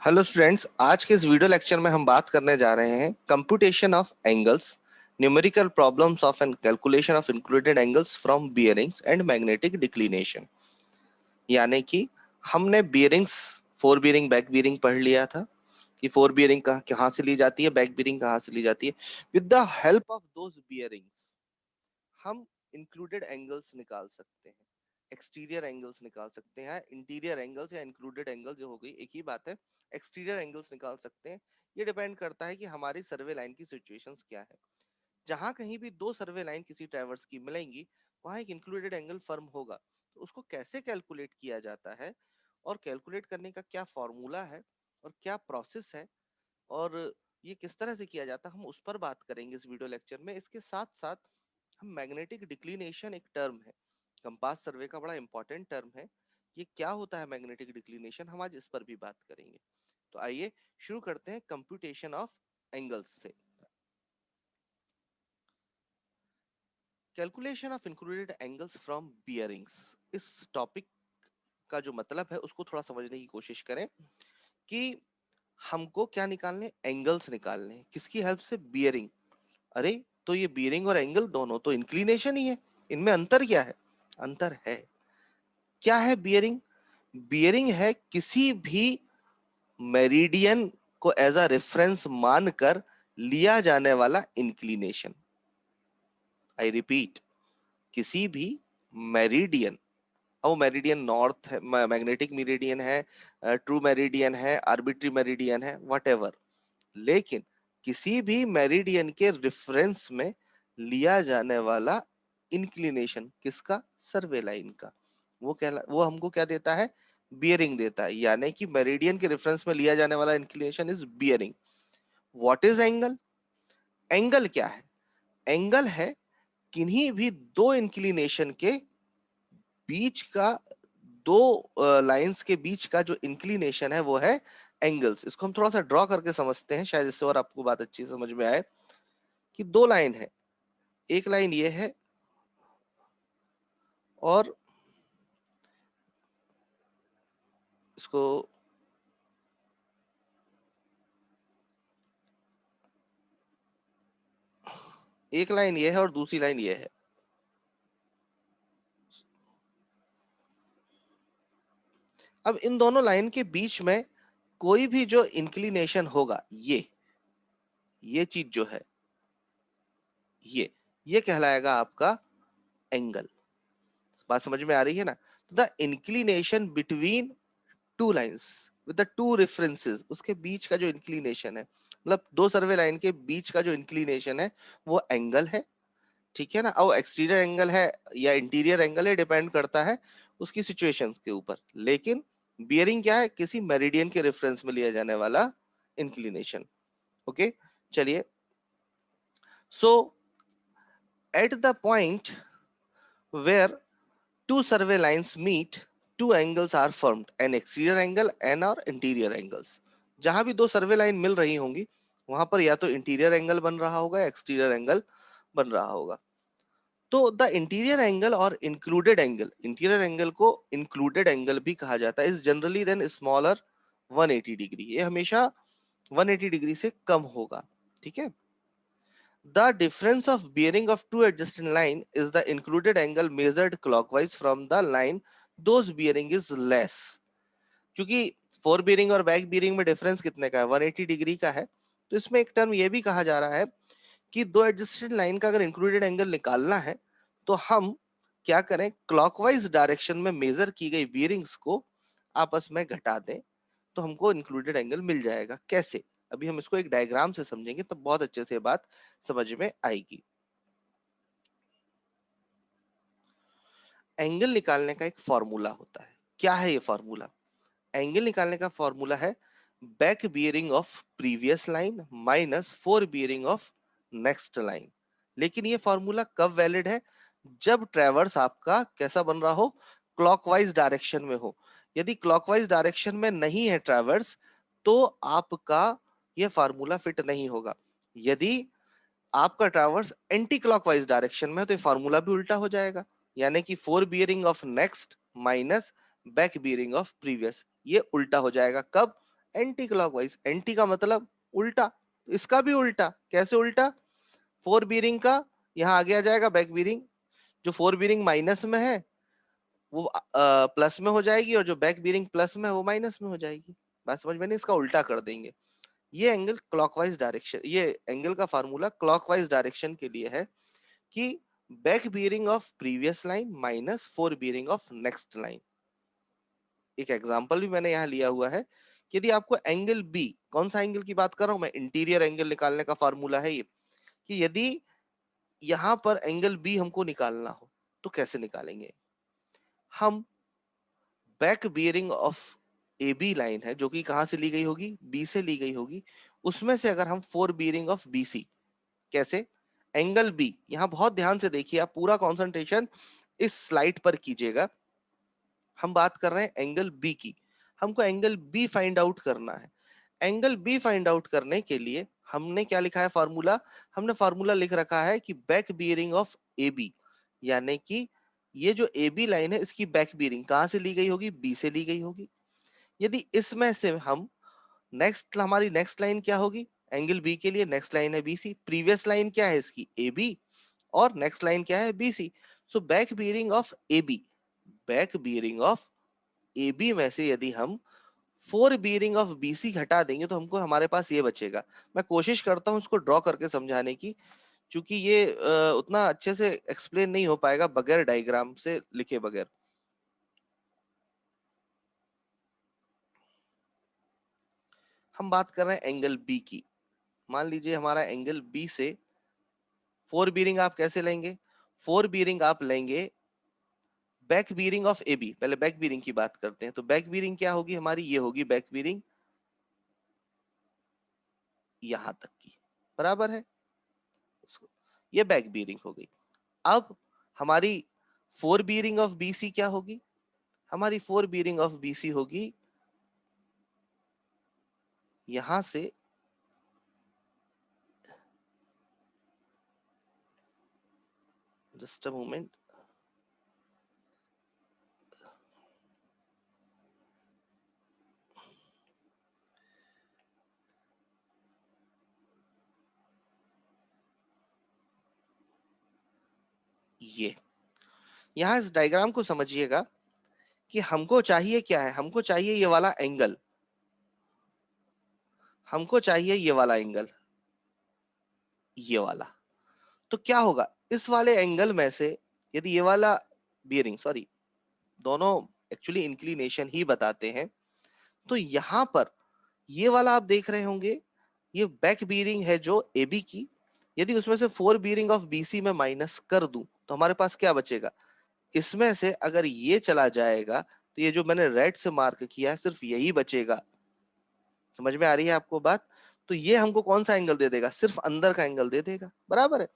Hello students, आज के इस वीडियो लेक्चर में हम बात करने जा रहे हैं computation of angles, numerical problems of and calculation of included angles from bearings and magnetic declination. यानी कि हमने bearings, four bearing, back bearing पढ़ लिया था कि फोर बियरिंग कहाँ से ली जाती है, बैक बियरिंग कहाँ से ली जाती है। With the help of those bearings हम इंक्लूडेड एंगल्स निकाल सकते हैं, एक्सटीरियर एंगल्स निकाल सकते हैं, इंटीरियर एंगल्स या इंक्लूडेड एंगल जो हो गई एक ही बात है, एक्सटीरियर एंगल्स निकाल सकते हैं। ये डिपेंड करता है कि हमारी सर्वे लाइन की सिचुएशंस क्या है। जहां कहीं भी दो सर्वे लाइन किसी ट्रैवर्स की मिलेंगी, वहां एक इंक्लूडेड एंगल फर्म होगा। तो उसको कैसे कैलकुलेट किया जाता है और कैलकुलेट करने का क्या फॉर्मूला है और क्या प्रोसेस है और ये किस तरह से किया जाता है, हम उस पर बात करेंगे इस वीडियो लेक्चर में। इसके साथ साथ हम मैग्नेटिक डिक्लिनेशन, एक टर्म है, कंपास सर्वे का बड़ा इंपॉर्टेंट टर्म है, ये क्या होता है मैग्नेटिक डिक्लिनेशन, हम आज इस पर भी बात करेंगे। तो आइए शुरू करते हैं कंप्यूटेशन ऑफ एंगल्स से। Calculation of included angles from bearings, इस टॉपिक का जो मतलब है उसको थोड़ा समझने की कोशिश करें कि हमको क्या निकालने, एंगल्स निकालने, किसकी हेल्प से, बियरिंग। अरे तो ये बियरिंग और एंगल दोनों तो इंक्लिनेशन ही है, इनमें अंतर क्या है? अंतर है। क्या है बियरिंग? बियरिंग है किसी भी मेरिडियन को एज अ रेफरेंस मानकर लिया जाने वाला इंक्लिनेशन। आई रिपीट, किसी भी मेरिडियन, अब मेरिडियन नॉर्थ है, मैग्नेटिक मेरिडियन है, ट्रू मेरिडियन है, आर्बिट्री मेरिडियन है, व्हाटएवर, लेकिन किसी भी मेरिडियन के रेफरेंस में लिया जाने वाला इंक्लिनेशन किसका, सर्वे लाइन का, वो हमको क्या देता है, बियरिंग देता है। यानी कि मेरिडियन के रेफरेंस में लिया जाने वाला inclination is bearing. What is angle? Angle क्या है? एंगल है किन्हीं भी दो इंक्लिनेशन के बीच का, दो लाइंस के बीच का जो इंक्लिनेशन है वो है एंगल्स। इसको हम थोड़ा सा ड्रॉ करके समझते हैं, शायद इससे और आपको बात अच्छी समझ में आए। कि दो लाइन है, एक लाइन ये है और इसको, एक लाइन ये है और दूसरी लाइन ये है। अब इन दोनों लाइन के बीच में कोई भी जो इंक्लिनेशन होगा, ये चीज जो है, ये कहलाएगा आपका एंगल। बात समझ में आ रही है ना? The inclination between two lines with the two references, उसके बीच का जो इंक्लिनेशन है, मतलब दो सर्वे लाइन के बीच का जो इंक्लिनेशन है वो एंगल है। ठीक है ना? और एक्सटीरियर एंगल है या इंटीरियर एंगल है, डिपेंड करता है उसकी सिचुएशन के ऊपर। लेकिन बियरिंग क्या है, किसी मेरिडियन के रेफरेंस में लिया जाने वाला इंक्लिनेशन। ओके, चलिए। So at the point where two survey lines meet, two angles are formed, an exterior angle and or interior angles। जहां भी दो सर्वे लाइन मिल रही होंगी वहां पर या तो इंटीरियर एंगल बन रहा होगा, एक्सटीरियर एंगल बन रहा होगा। तो द इंटीरियर एंगल और इंक्लूडेड एंगल, इंटीरियर एंगल को इंक्लूडेड एंगल भी कहा जाता है, is generally then smaller 180 degree, ये हमेशा 180 डिग्री से कम होगा। ठीक है? The difference of bearing of two adjacent line is the included angle measured clockwise from the line those bearing is less। क्योंकि फोर bearing और बैक bearing में difference कितने का है, 180 डिग्री का है। तो इसमें एक टर्म ये भी कहा जा रहा है कि दो एडजस्टेड लाइन का अगर इंक्लूडेड एंगल निकालना है तो हम क्या करें, क्लॉकवाइज डायरेक्शन में मेजर की गई बियरिंग्स को आपस में घटा दें तो हमको इंक्लूडेड एंगल मिल जाएगा। कैसे? अभी हम इसको एक डायग्राम से समझेंगे तब बहुत अच्छे से बात समझ में आएगी। एंगल निकालने का एक फॉर्मूला होता है। क्या है ये फॉर्मूला? एंगल निकालने का फॉर्मूला है back bearing of previous line minus four bearing of next line. लेकिन ये फॉर्मूला कब वैलिड है? जब ट्रेवर्स आपका कैसा बन रहा हो, क्लॉकवाइज डायरेक्शन में हो। यदि क्लॉकवाइज डायरेक्शन में नहीं है ट्रेवर्स तो आपका ये फार्मूला फिट नहीं होगा। यदि आपका ट्रावर्स एंटी क्लॉकवाइज डायरेक्शन में है तो ये फार्मूला भी उल्टा हो जाएगा। यानी कि four bearing of next minus back bearing of previous, ये उल्टा हो जाएगा। कब? Anti clockwise. एंटी का मतलब उल्टा, इसका भी उल्टा। कैसे उल्टा? फोर बीरिंग का यहाँ आगे आ जाएगा बैक बीरिंग, जो फोर बीरिंग माइनस में है वो प्लस में हो जाएगी, और जो बैक बीरिंग प्लस में है वो माइनस में हो जाएगी। बात समझ में नहीं? इसका उल्टा कर देंगे। ये एंगल क्लॉकवाइज डायरेक्शन, ये एंगल का फार्मूला क्लॉकवाइज डायरेक्शन के लिए है कि back bearing of previous line minus four bearing of next line. एक एग्जांपल भी मैंने यहाँ लिया हुआ है कि यदि आपको एंगल बी, कौन सा एंगल की बात कर रहा हूं मैं, इंटीरियर एंगल निकालने का फार्मूला है ये, कि यदि यहां पर एंगल बी हमको निकालना हो तो कैसे निकालेंगे हम? Back bearing of A B line है जो कि कहां से ली गई होगी? बी से ली गई होगी। उसमें से अगर हम fore bearing of B C, कैसे? एंगल बी, यहां बहुत ध्यान से देखिए, आप पूरा कंसंट्रेशन इस स्लाइड पर कीजिएगा। हम बात कर रहे हैं एंगल बी की, हमको एंगल बी फाइंड आउट करना है। एंगल बी फाइंड आउट करने के लिए हमने क्या लिखा है फार्मूला? हमने फार्मूला लिख रखा है कि back bearing of A B, यानी कि ये जो ए बी लाइन है इसकी बैक बियरिंग कहां से ली गई होगी? बी से ली गई होगी। यदि इसमें से हम नेक्स्ट, हमारी नेक्स्ट लाइन क्या होगी? एंगल बी के लिए नेक्स्ट लाइन है बी सी, प्रीवियस लाइन क्या है इसकी? ए बी, और नेक्स्ट लाइन क्या है? B C. So back bearing of A B, back bearing of A B में से यदि हम फोर बियरिंग ऑफ बीसी हटा देंगे तो हमको हमारे पास ये बचेगा। मैं कोशिश करता हूँ इसको ड्रॉ करके समझाने की, क्योंकि ये उतना अच्छे से एक्सप्लेन नहीं हो पाएगा बगैर डायग्राम से लिखे बगैर। हम बात कर रहे हैं एंगल बी की। मान लीजिए हमारा एंगल बी से फोर बियरिंग आप कैसे लेंगे? फोर बियरिंग आप लेंगे back bearing of A B. पहले बैक बियरिंग की बात करते हैं, तो बैक बियरिंग क्या होगी हमारी? ये होगी बैक बियरिंग यहां तक की, बराबर है उसको, ये बैक बियरिंग हो गई। अब हमारी फोर बियरिंग ऑफ बीसी क्या होगी? हमारी फोर बियरिंग ऑफ बीसी होगी यहां से जस्ट अ मोमेंट, ये यहां इस डायग्राम को समझिएगा कि हमको चाहिए क्या है? हमको चाहिए ये वाला एंगल, हमको चाहिए ये वाला एंगल, ये वाला। तो क्या होगा इस वाले एंगल में से? यदि ये वाला बियरिंग, सॉरी दोनों एक्चुअली इंक्लिनेशन ही बताते हैं, तो यहां पर ये वाला आप देख रहे होंगे, ये बैक बियरिंग है जो एबी की। यदि उसमें से फोर बियरिंग ऑफ बीसी में माइनस कर दूं तो हमारे पास क्या बचेगा? इसमें से अगर ये चला जाएगा तो ये जो मैंने रेड से मार्क किया है सिर्फ यही बचेगा। समझ में आ रही है आपको बात? तो ये हमको कौन सा एंगल दे देगा? सिर्फ अंदर का एंगल दे देगा, बराबर है।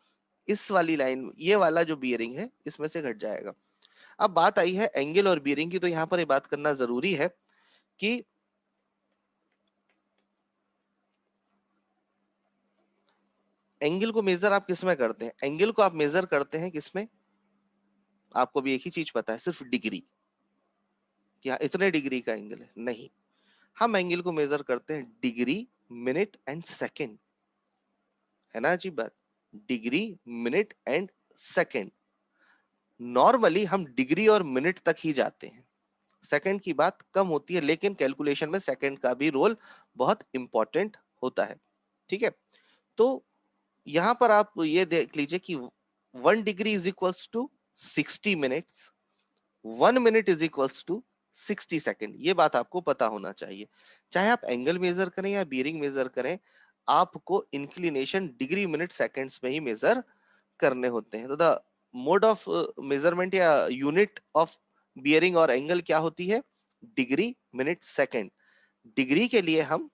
इस वाली लाइन, ये वाला जो बियरिंग है इसमें से घट जाएगा। अब बात आई है एंगल और बियरिंग की, तो यहाँ पर ये बात करना जरूरी है कि एंगल को मेजर आप किस में करते हैं? एंगल को आप मेजर करते हैं किसमें? आपको भी एक ही चीज पता है, सिर्फ डिग्री। क्या इतने डिग्री का एंगल है? नहीं, हम एंगल को मेजर करते हैं डिग्री, मिनट एंड सेकंड। है ना अजीब बात? Degree, minute and second. Normally हम डिग्री और मिनट तक ही जाते हैं, सेकंड की बात कम होती है, लेकिन कैलकुलेशन में सेकंड का भी रोल बहुत इंपॉर्टेंट होता है। ठीक है, तो यहां पर आप ये देख लीजिए कि 1 degree is equals to 60 minutes, 1 minute is equals to 60 second. ये बात आपको पता होना चाहिए। चाहे आप एंगल मेजर करें या बियरिंग मेजर करें, आपको इंक्लिनेशन डिग्री, मिनट, सेकेंड्स में ही मेजर करने होते हैं। तो द मोड ऑफ मेजरमेंट या यूनिट ऑफ बियरिंग और एंगल क्या होती है? Degree, minute, second. डिग्री के लिए हम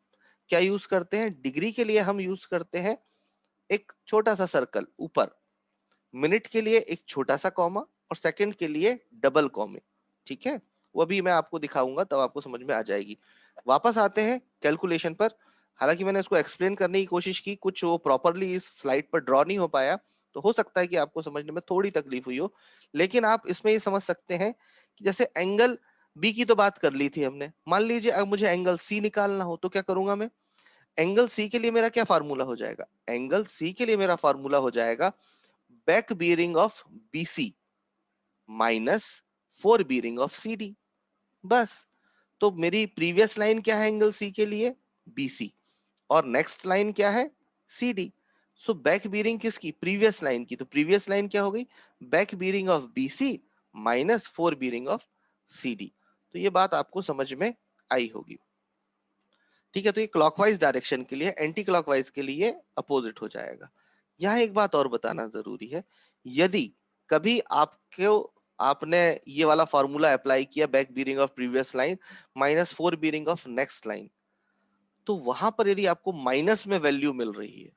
क्या यूज करते हैं? डिग्री के लिए हम यूज करते हैं एक छोटा सा सर्कल ऊपर, मिनट के लिए एक छोटा सा कॉमा, और सेकंड के लिए डबल कॉमे। ठीक है, वो भी मैं आपको दिखाऊंगा तब आपको समझ में आ जाएगी। वापस आते हैं कैलकुलेशन पर। हालांकि मैंने इसको एक्सप्लेन करने की कोशिश की, कुछ वो प्रॉपरली इस स्लाइड पर ड्रॉ नहीं हो पाया, तो हो सकता है कि आपको समझने में थोड़ी तकलीफ हुई हो। लेकिन आप इसमें ये समझ सकते हैं कि जैसे एंगल बी की तो बात कर ली थी हमने। मान लीजिए अब मुझे एंगल सी निकालना हो तो क्या करूंगा मैं? एंगल सी के लिए मेरा क्या फार्मूला हो जाएगा? एंगल सी के लिए मेरा फार्मूला हो जाएगा back bearing of BC minus four bearing of CD. बस। तो मेरी प्रीवियस लाइन क्या है एंगल सी के लिए? बीसी। और नेक्स्ट लाइन क्या है? सीडी। सो बैक बियरिंग किसकी? प्रीवियस लाइन की। तो प्रीवियस लाइन क्या हो गई? Back bearing of BC minus four bearing of CD. तो ये बात आपको समझ में आई होगी। ठीक है, तो ये क्लॉकवाइज डायरेक्शन के लिए, एंटी क्लॉकवाइज के लिए अपोजिट हो जाएगा। यहाँ एक बात और बताना जरूरी है, यदि कभी आपको आपने ये वाला फॉर्मूला अप्लाई किया back bearing of previous line minus four bearing of next line, तो वहां पर यदि आपको माइनस में वैल्यू मिल रही है,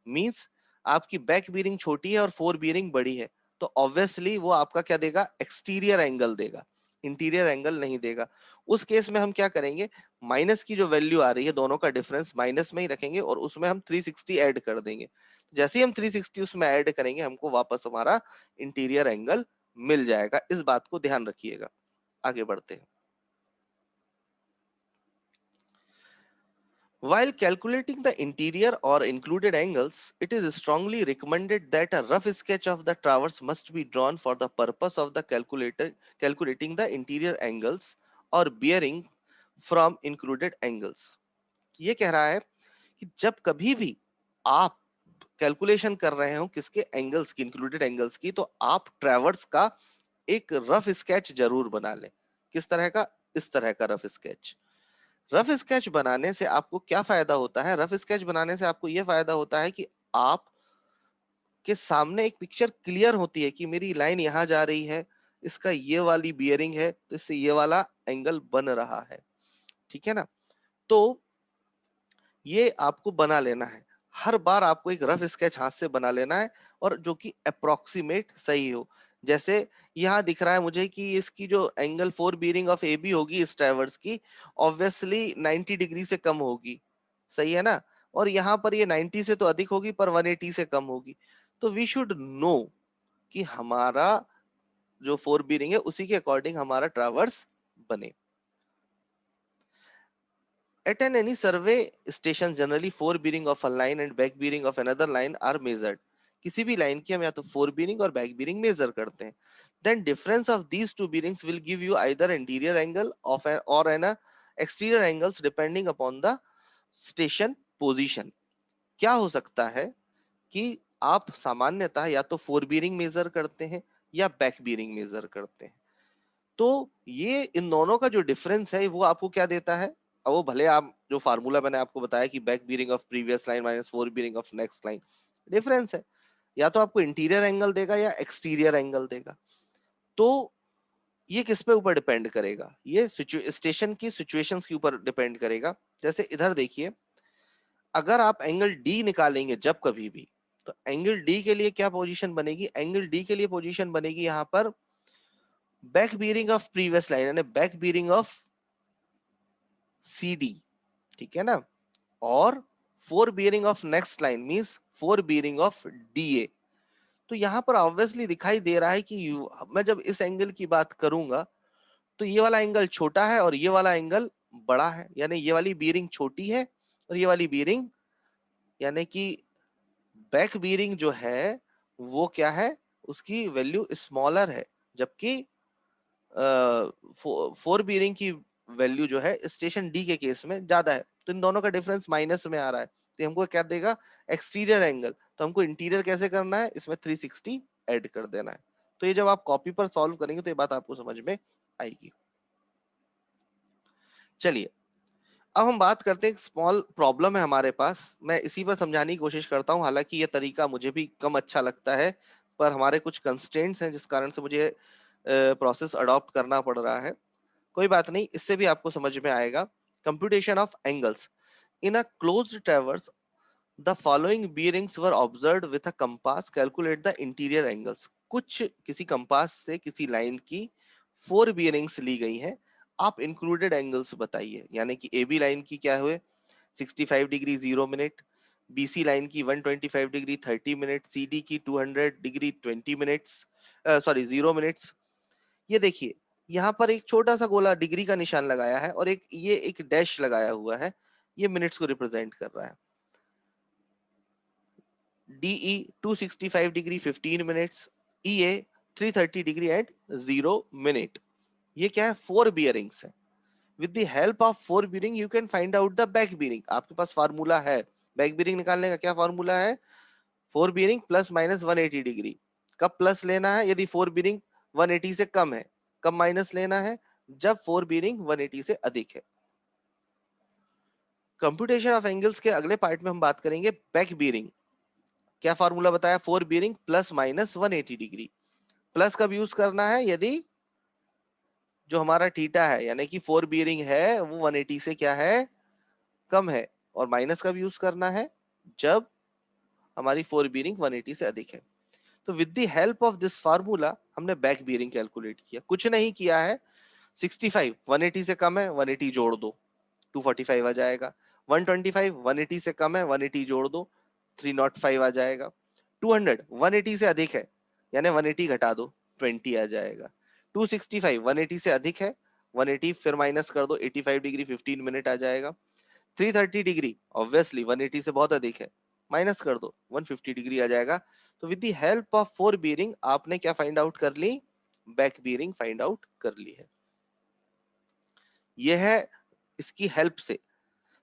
मींस आपकी बैक बियरिंग छोटी है और फोर बियरिंग बड़ी है, तो ऑब्वियसली वो आपका क्या देगा? एक्सटीरियर एंगल देगा, इंटीरियर एंगल नहीं देगा। उस केस में हम क्या करेंगे? माइनस की जो वैल्यू आ रही है, दोनों का डिफरेंस माइनस में ही रखेंगे और उसमें हम 360 ऐड कर देंगे। जैसे ही हम 360 उसमें ऐड करेंगे, हमको वापस हमारा इंटीरियर एंगल मिल जाएगा। इस बात को ध्यान रखिएगा। आगे बढ़ते हैं। While calculating the interior or included angles, it is strongly recommended that a rough sketch of the traverse must be drawn for the purpose of the calculating the interior angles or bearing from included angles. ये कह रहा है कि जब कभी भी आप calculation कर रहे हो किसके? एंगल्स की, इंक्लूडेड एंगल्स की, तो आप ट्रैवर्स का एक रफ स्केच जरूर बना लें। किस तरह का? इस तरह का रफ स्केच। रफ स्केच बनाने से आपको क्या फायदा होता है? रफ स्केच बनाने से आपको यह फायदा होता है कि आप के सामने एक पिक्चर क्लियर होती है कि मेरी लाइन यहाँ जा रही है, इसका ये वाली बियरिंग है, तो इससे ये वाला एंगल बन रहा है। ठीक है ना? तो ये आपको बना लेना है। हर बार आपको एक रफ स्केच हाथ से बना लेना है और जो कि अप्रोक्सीमेट सही हो। जैसे यहाँ दिख रहा है मुझे कि इसकी जो angle fore bearing of A B होगी इस ट्रैवर्स की, ऑब्वियसली 90 डिग्री से कम होगी। सही है ना? और यहाँ पर ये 90 से तो अधिक होगी पर 180 से कम होगी। तो वी शुड नो कि हमारा जो फोर बीरिंग है उसी के अकॉर्डिंग हमारा ट्रैवर्स बने। At an any survey station, generally four bearing of a line and back bearing of another line are measured. किसी भी लाइन की हम या तो फोर बीरिंग और बैक बीरिंग मेजर करते हैं। Then difference of these two bearings will give you either interior angle of an or an exterior angles depending upon the station position. क्या हो सकता है कि आप सामान्यतः या तो फोर बीरिंग मेजर करते हैं या बैक बीरिंग मेजर करते हैं। तो ये इन दोनों का जो डिफरेंस है वो आपको क्या देता है? अब वो भले आप जो फार्मूला मैंने आपको बताया कि back bearing of previous line minus four bearing of next line, difference है, या तो आपको इंटीरियर एंगल देगा या एक्सटीरियर एंगल देगा। तो ये किस पे ऊपर डिपेंड करेगा? ये स्टेशन की सिचुएशंस के ऊपर डिपेंड करेगा। जैसे इधर देखिए, अगर आप एंगल डी निकालेंगे जब कभी भी, तो एंगल डी के लिए क्या पोजीशन बनेगी? एंगल डी के लिए पोजीशन बनेगी यहाँ पर back bearing of previous line यानी back bearing of C D. ठीक है ना? और fore bearing of next line means fore bearing of D A. तो यहां पर ऑब्वियसली दिखाई दे रहा है कि मैं जब इस एंगल की बात करूंगा तो ये वाला एंगल छोटा है और ये वाला एंगल बड़ा है, यानी ये वाली बियरिंग छोटी है और ये वाली बियरिंग, यानी कि बैक बियरिंग जो है वो क्या है? उसकी वैल्यू स्मॉलर है, जबकि फोर बीयरिंग की वैल्यू जो है स्टेशन डी के केस में ज्यादा है। तो इन दोनों का डिफरेंस माइनस में आ रहा है, तो हमको क्या देगा? Exterior angle. तो हमको इंटीरियर कैसे करना है? इसमें 360 ऐड कर देना है। तो ये जब आप कॉपी पर सॉल्व करेंगे तो ये बात आपको समझ में आएगी। चलिए, अब हम बात करते हैं, एक स्मॉल प्रॉब्लम है हमारे पास, मैं इसी पर समझाने की कोशिश करता हूँ। हालांकि ये तरीका मुझे भी कम अच्छा लगता है, पर हमारे कुछ कंस्ट्रेंट्स हैं जिस कारण से मुझे प्रोसेस अडॉप्ट करना पड़ रहा है। कोई बात नहीं, इससे भी आपको समझ में आएगा। Computation of angles in a closed traverse, the following bearings were observed with a compass, calculate the interior angles. कुछ किसी कंपास से किसी लाइन की फोर बीयरिंग्स ली गई हैं, आप इंक्लूडेड एंगल्स बताइए। यानी कि ए बी लाइन की क्या हुए? 65 डिग्री 0 मिनट, बीसी लाइन की 125 डिग्री 30 मिनट, सीडी की 200 डिग्री 20 मिनट्स, सॉरी 0 मिनट्स। ये देखिए, यहाँ पर एक छोटा सा गोला डिग्री का निशान लगाया है और एक डैश लगाया हुआ है, ये मिनट्स को रिप्रेजेंट कर रहा है। DE 265 degree 15 minutes, EA 330 degree at 0 minute. ये क्या है? 4 बियरिंग्स है। With the help of 4 bearing you can find out the back bearing. आपके पास फार्मूला है बैक बियरिंग निकालने का। क्या फार्मूला है? 4 बियरिंग प्लस माइनस 180 डिग्री। कब प्लस लेना है? यदि 4 बियरिंग 180 से कम है। कब माइनस लेना है? जब 4 बियरिंग 180 से अधिक है। कंप्यूटेशन ऑफ एंगल्स के अगले पार्ट में हम बात करेंगे बैक बियरिंग। क्या फार्मूला बताया? 4 bearing plus minus 180 degree. Plus कब यूज करना है? यदि जो हमारा थीटा है यानी कि 4 बियरिंग है वो 180 से क्या है? कम है। और माइनस कब यूज करना है? जब हमारी 4 बियरिंग 180 से अधिक है। तो with the help of this formula हमने बैक बियरिंग कैलकुलेट किया। कुछ नहीं किया है। 65 180 से कम है, 180 जोड़ दो, 245 आ जाएगा। 125 180 से कम है, 180 जोड़ दो, 305 आ जाएगा। 200 180 से अधिक है, यानी 180 घटा दो, 20 आ जाएगा। 265 180 से अधिक है, 180 फिर माइनस कर दो, 85 डिग्री 15 मिनट आ जाएगा। 330 डिग्री ऑब्वियसली 180 से बहुत अधिक है, माइनस कर दो, 150 डिग्री आ जाएगा। तो with the help of 4 bearing आपने क्या फाइंड आउट कर ली? बैक बियरिंग फाइंड आउट कर ली है। यह है इसकी हेल्प से,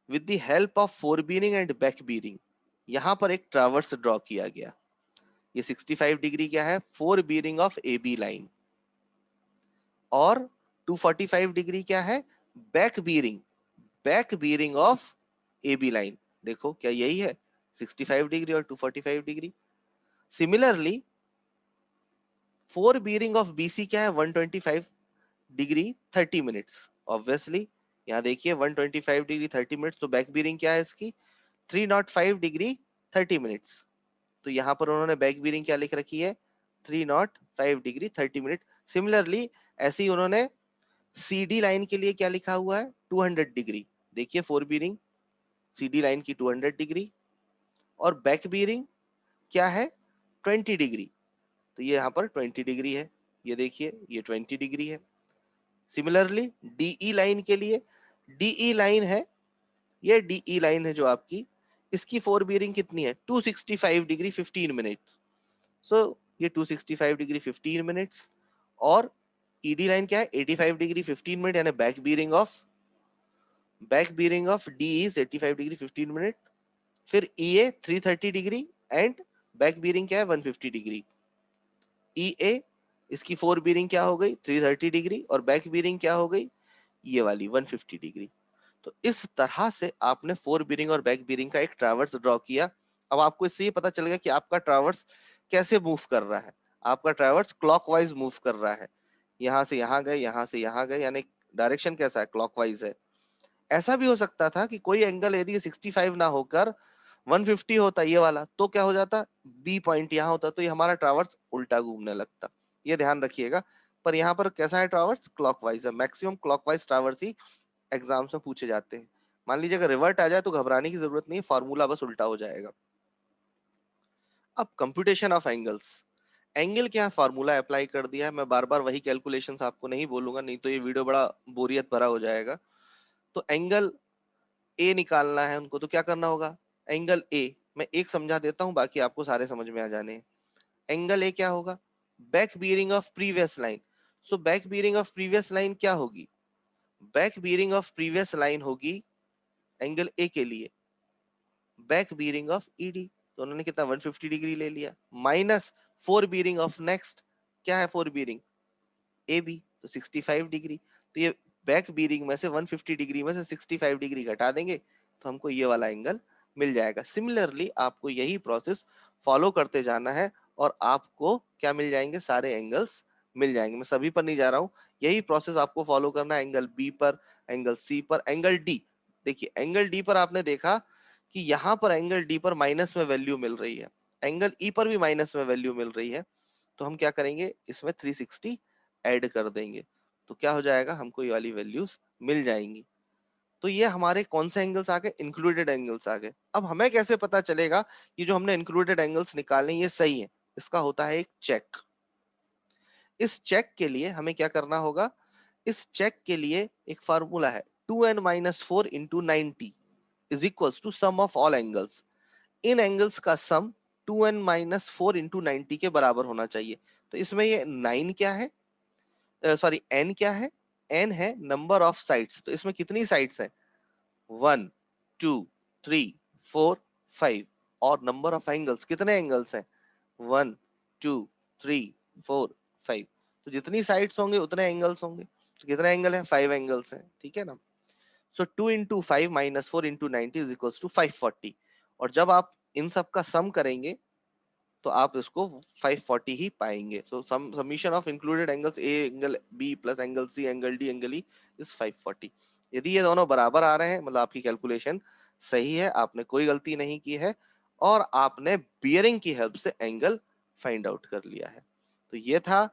with the help of 4 bearing and back bearing, यहां पर एक ट्रावर्स ड्रॉ किया गया। ये 65 डिग्री क्या है? 4 bearing of A B line. और 245 डिग्री क्या है? Back bearing, back bearing of A B line. देखो क्या यही है? 65 डिग्री और 245 degree. Similarly 4 bearing of BC क्या है? 125 डिग्री 30 मिनट्स। ऑब्वियसली यहाँ देखिए 125 डिग्री 30 मिनट्स, तो बैक बियरिंग क्या है इसकी? 305 डिग्री 30 मिनट्स। तो यहाँ पर उन्होंने बैक बियरिंग क्या लिख रखी है? 305 डिग्री 30 मिनट। सिमिलरली ऐसे ही उन्होंने CD लाइन के लिए क्या लिखा हुआ है? 200 डिग्री। देखिए 4 बियरिंग CD लाइन की 200 डिग्री और बैक बियरिंग क्या है? 20 डिग्री। तो ये यहाँ पर 20 डिग्री है, ये देखिए ये 20 डिग्री है। सिमिलरली DE लाइन के लिए, DE लाइन है, ये DE लाइन है जो आपकी, इसकी 4 बियरिंग कितनी है? 265 डिग्री 15 मिनट्स। सो ये 265 डिग्री 15 मिनट्स। और ED लाइन क्या है? 85 डिग्री 15 मिनट, यानी back bearing of D is 85 degree 15 minute. फिर EA 330 degree and back bearing क्या है? 150 डिग्री। EA इसकी 4 बियरिंग क्या हो गई? 330 डिग्री और बैक बियरिंग क्या हो गई? ये वाली 150 डिग्री। तो इस तरह से आपने 4 बियरिंग और बैक बियरिंग का एक ट्रावर्स ड्रॉ किया। अब आपको इससे ये पता चल गया कि आपका ट्रावर्स कैसे मूव कर रहा है। आपका ट्रावर्स क्लॉकवाइज मूव कर रहा है, यहाँ से यहाँ गए, यहाँ से यहाँ गए, यानी डायरेक्शन कैसा है? क्लॉकवाइज है। ऐसा भी हो सकता था कि कोई एंगल यदि 65 ना होकर 150 होता ये वाला, तो क्या हो जाता? बी पॉइंट यहाँ होता, तो ये हमारा ट्रावर्स उल्टा घूमने लगता। ये ध्यान रखिएगा। पर यहाँ पर कैसा है ट्रावर्स? क्लॉकवाइज है। मैक्सिमम क्लॉकवाइज ट्रावर्स ही एग्जाम्स में पूछे जाते हैं। मान लीजिए अगर रिवर्ट आ जाए तो घबराने की जरूरत नहीं, फॉर्मूला बस उल्टा हो जाएगा। अब कंप्यूटेशन ऑफ एंगल्स, एंगल क्या फार्मूला अप्लाई कर दिया है। मैं बार बार वही कैलकुलेशंस आपको नहीं बोलूंगा, नहीं तो ये वीडियो बड़ा बोरियत भरा हो जाएगा। तो एंगल ए निकालना है उनको, तो क्या करना होगा? एंगल ए मैं एक समझा देता हूं, बाकी आपको सारे समझ में आ जाने हैं। एंगल ए क्या होगा? Back bearing of previous line. So back bearing of previous line क्या होगी? Back bearing of previous line होगी एंगल ए के लिए बैक बियरिंग ऑफ ईडी। तो उन्होंने कितना? 150 डिग्री ले लिया, माइनस 4 बियरिंग ऑफ नेक्स्ट। क्या है 4 बियरिंग? ए बी, तो 65 डिग्री। तो ये बैक बीरिंग में से 150 डिग्री में से 65 डिग्री घटा देंगे तो हमको ये वाला एंगल मिल जाएगा। सिमिलरली आपको यही प्रोसेस फॉलो करते जाना है और आपको क्या मिल जाएंगे? सारे एंगल्स मिल जाएंगे। मैं सभी पर नहीं जा रहा हूँ, यही प्रोसेस आपको फॉलो करना है एंगल बी पर, एंगल सी पर, एंगल डी। देखिए एंगल डी पर आपने देखा कि यहाँ पर एंगल डी पर माइनस में वैल्यू मिल रही है, एंगल ई पर भी माइनस में वैल्यू मिल रही है। तो हम क्या करेंगे? इसमें 360 ऐड कर देंगे तो क्या हो जाएगा? हमको ये वाली वैल्यूज मिल जाएंगी। तो ये हमारे कौन से एंगल्स आ गए? इंक्लूडेड एंगल्स आ गए। अब हमें कैसे पता चलेगा ये जो हमने इंक्लूडेड एंगल्स निकाले ये सही है? इसका होता है एक चेक। इस चेक के लिए हमें क्या करना होगा? इस चेक के लिए एक फार्मूला है 2n-4 into 90 is equals to sum of all angles. इन एंगल्स का सम 2n-4 इंटू 90 के बराबर होना चाहिए। तो इसमें ये 9 क्या है, सॉरी n क्या है, n है नंबर ऑफ साइड्स। तो इसमें कितनी साइड्स है, 1 2 3 4 5। और नंबर ऑफ एंगल्स, कितने एंगल्स हैं, 1 2 3 4 5। तो जितनी साइड्स होंगे उतने एंगल्स होंगे। तो कितने एंगल है, 5 एंगल्स हैं, ठीक है ना। सो 2 into 5 - 4 into 90 is equals to 540। और जब आप इन सब का सम करेंगे तो आप इसको 540 ही पाएंगे। So summation of included angles A angle B plus angle C angle D angle E is 540। यदि ये दोनों बराबर आ रहे हैं, मतलब आपकी कैलकुलेशन सही है, आपने कोई गलती नहीं की है और आपने बियरिंग की हेल्प से एंगल फाइंड आउट कर लिया है। तो ये था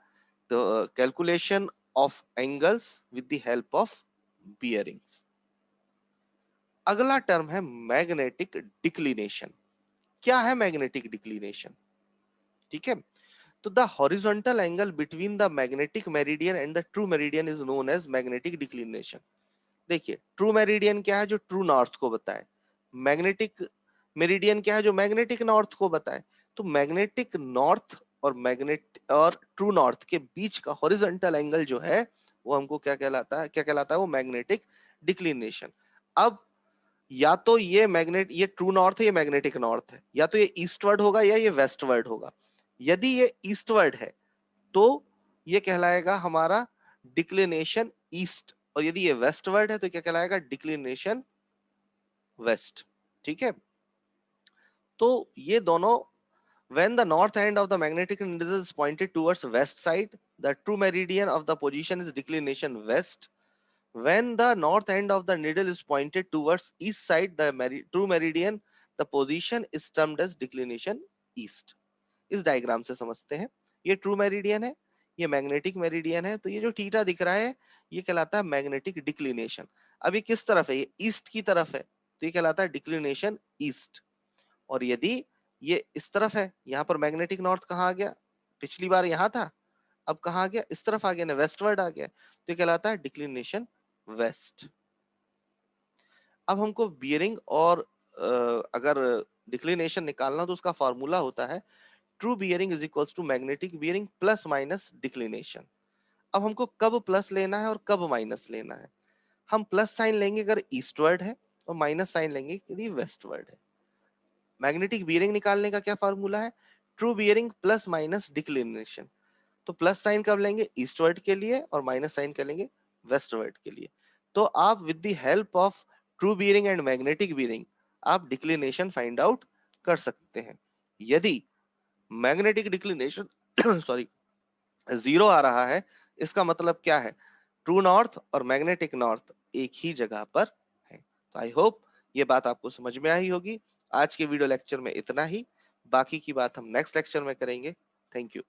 the calculation of angles with the help of bearings. अगला टर्म है मैग्नेटिक डिक्लिनेशन। क्या है मैग्नेटिक डिक्लिनेशन, ठीक है। तो the horizontal angle between the magnetic meridian and the true meridian is known as magnetic declination. देखिए ट्रू मेरिडियन क्या है, जो ट्रू नॉर्थ को बताए। मैग्नेटिक मेरिडियन क्या है, जो मैग्नेटिक नॉर्थ को बताए। तो मैग्नेटिक नॉर्थ और मैग्नेट और ट्रू नॉर्थ के बीच का हॉरिजॉन्टल एंगल जो है वो हमको क्या कहलाता है, क्या कहलाता है, वो मैग्नेटिक डिक्लिनेशन। अब या तो ये मैग्नेट, ये ट्रू नॉर्थ है, ये मैग्नेटिक नॉर्थ है, या तो ये ईस्टवर्ड होगा या ये वेस्टवर्ड होगा। यदि ये ईस्टवर्ड है तो ये कहलाएगा हमारा डिक्लिनेशन ईस्ट, और यदि ये वेस्टवर्ड है तो क्या कहलाएगा, डिक्लिनेशन वेस्ट, ठीक है। तो ये दोनों, when the north end of the magnetic needle is pointed towards west side, the true meridian of the position is declination west. When the north end of the needle is pointed towards east side, the true meridian, the position is termed as declination east. इस diagram से समझते हैं, ये true meridian है, ये magnetic meridian है। तो ये जो थीटा दिख रहा है ये कहलाता है मैग्नेटिक डिक्लिनेशन। अब ये किस तरफ है, ये ईस्ट की तरफ है, तो ये कहलाता है डिक्लिनेशन ईस्ट। और यदि ये इस तरफ है, यहाँ पर मैग्नेटिक नॉर्थ कहाँ आ गया, पिछली बार यहाँ था, अब कहाँ आ गया, इस तरफ आ गया ना, वेस्टवर्ड आ गया, तो ये कहलाता है डिक्लिनेशन वेस्ट। अब हमको बियरिंग और अगर डिक्लिनेशन निकालना तो उसका फॉर्मूला होता है true bearing is equals to magnetic bearing plus minus declination. अब हमको कब प्लस लेना है और कब माइनस लेना है। हम प्लस साइन लेंगे अगर ईस्टवर्ड है और माइनस साइन लेंगे यदि वेस्टवर्ड है। मैग्नेटिक बियरिंग निकालने का क्या फार्मूला है, true bearing plus minus declination. तो प्लस साइन कब लेंगे, ईस्टवर्ड के लिए, और माइनस साइन कर लेंगे वेस्टवर्ड के लिए। तो आप with the help of true bearing and magnetic bearing आप डिक्लिनेशन फाइंड आउट कर सकते हैं। यदि मैग्नेटिक डिक्लिनेशन सॉरी 0 आ रहा है, इसका मतलब क्या है, ट्रू नॉर्थ और मैग्नेटिक नॉर्थ एक ही जगह पर है। तो आई होप ये बात आपको समझ में आई होगी। आज के वीडियो लेक्चर में इतना ही, बाकी की बात हम नेक्स्ट लेक्चर में करेंगे। Thank you.